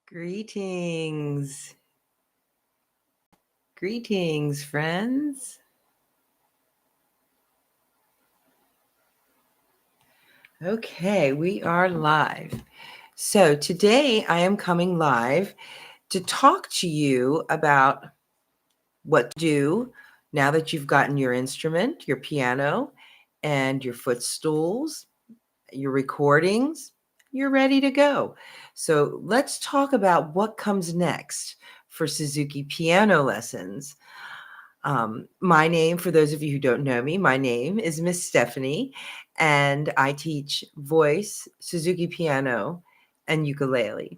Greetings. Greetings, friends. Okay, we are live. So today I am coming live to talk to you about what to do now that you've gotten your instrument, your piano, and your footstools, your recordings. You're ready to go. So let's talk about what comes next for Suzuki piano lessons. My name, for those of you who don't know me, my name is Miss Stephanie, and I teach voice, Suzuki piano, and ukulele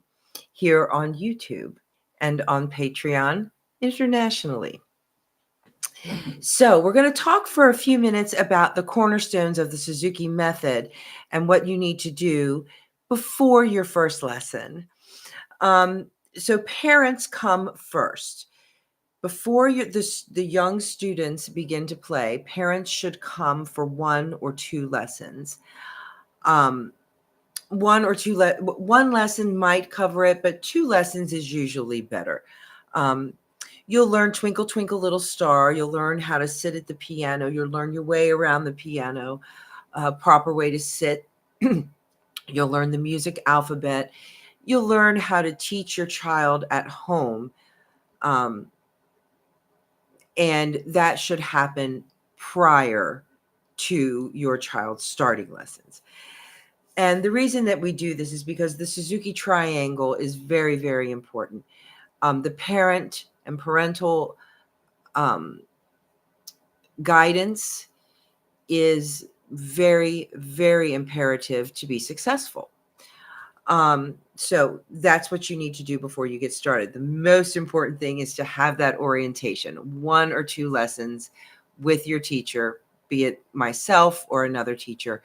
here on YouTube and on Patreon internationally. So, we're going to talk for a few minutes about the cornerstones of the Suzuki method and what you need to do before your first lesson. So, parents come first. Before the young students begin to play, parents should come for one or two lessons. One lesson might cover it, but two lessons is usually better. You'll learn Twinkle Twinkle Little Star. You'll learn how to sit at the piano. You'll learn your way around the piano, proper way to sit. You'll learn the music alphabet. You'll learn how to teach your child at home. And that should happen prior to your child's starting lessons. And the reason that we do this is because the Suzuki triangle is very, very important. The parent and parental guidance is very, very imperative to be successful. So that's what you need to do before you get started. The most important thing is to have that orientation, one or two lessons with your teacher, be it myself or another teacher.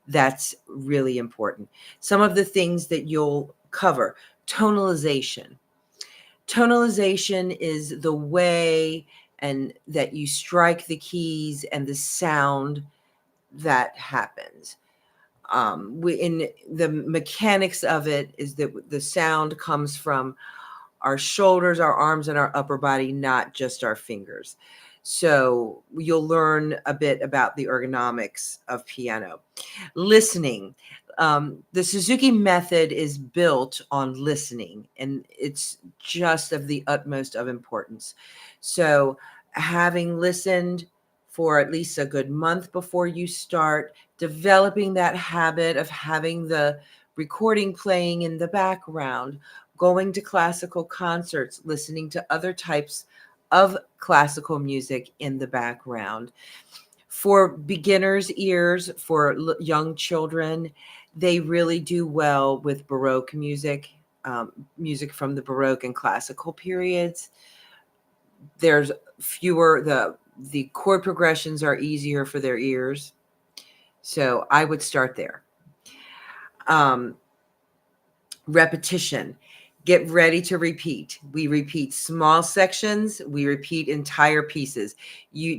That's really important. Some of the things that you'll cover: tonalization. Tonalization is the way and that you strike the keys and the sound that happens. In the mechanics of it is that the sound comes from our shoulders, our arms, and our upper body, not just our fingers. So you'll learn a bit about the ergonomics of piano. Listening. The Suzuki method is built on listening, and it's just of the utmost of importance. So having listened for at least a good month before you start, developing that habit of having the recording playing in the background, going to classical concerts, listening to other types of classical music in the background. For beginners' ears, for young children, they really do well with Baroque music, music from the Baroque and classical periods. There's fewer, the chord progressions are easier for their ears. So I would start there. Repetition. Get ready to repeat. We repeat small sections. We repeat entire pieces.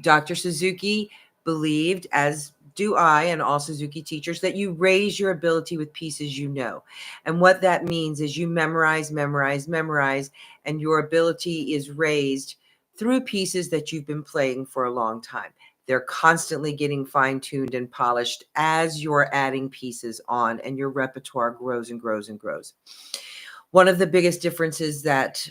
Dr. Suzuki believed, as do I and all Suzuki teachers, that you raise your ability with pieces you know. And what that means is you memorize, memorize, memorize, and your ability is raised through pieces that you've been playing for a long time. They're constantly getting fine-tuned and polished as you're adding pieces on, and your repertoire grows and grows and grows. One of the biggest differences that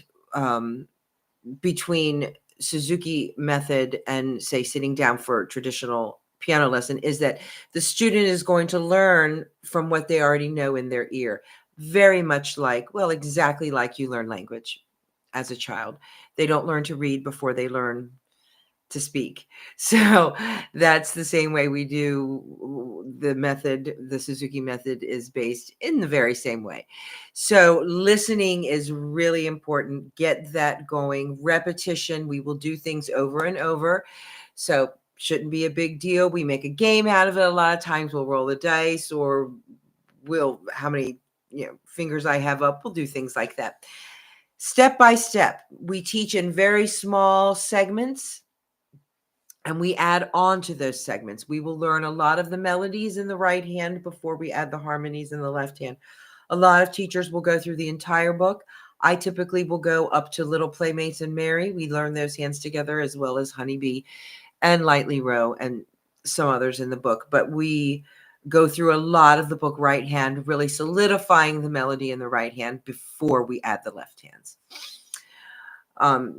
between Suzuki method and, say, sitting down for a traditional piano lesson is that the student is going to learn from what they already know in their ear. Very much like, well, exactly like you learn language as a child. They don't learn to read before they learn to speak. So that's the same way we do the method. The Suzuki method is based in the very same way. So listening is really important. Get that going. Repetition. We will do things over and over. So shouldn't be a big deal. We make a game out of it. A lot of times we'll roll the dice, or how many fingers I have up. We'll do things like that. Step by step. We teach in very small segments, and we add on to those segments. We will learn a lot of the melodies in the right hand before we add the harmonies in the left hand. A lot of teachers will go through the entire book. I typically will go up to Little Playmates and Mary. We learn those hands together, as well as Honeybee and Lightly Row and some others in the book. But we go through a lot of the book right hand, really solidifying the melody in the right hand before we add the left hands.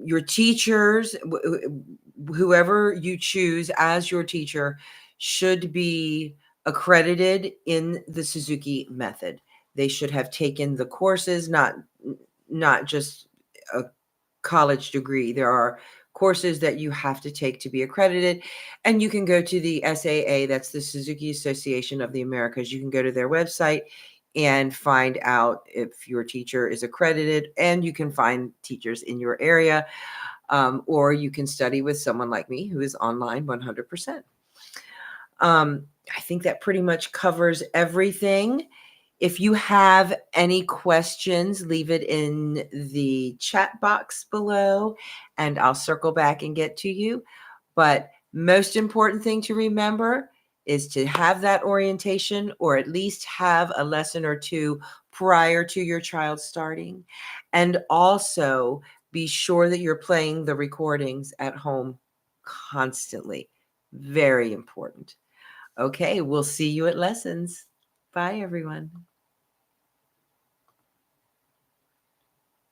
Your teachers, whoever you choose as your teacher, should be accredited in the Suzuki method. They should have taken the courses, not just a college degree. There are courses that you have to take to be accredited, and you can go to the SAA, that's the Suzuki Association of the Americas. You can go to their website and find out if your teacher is accredited, and you can find teachers in your area, or you can study with someone like me who is online 100%. I think that pretty much covers everything. If you have any questions, leave it in the chat box below, and I'll circle back and get to you. But most important thing to remember is to have that orientation, or at least have a lesson or two prior to your child starting. And also be sure that you're playing the recordings at home constantly. Very important. Okay, we'll see you at lessons. Bye, everyone.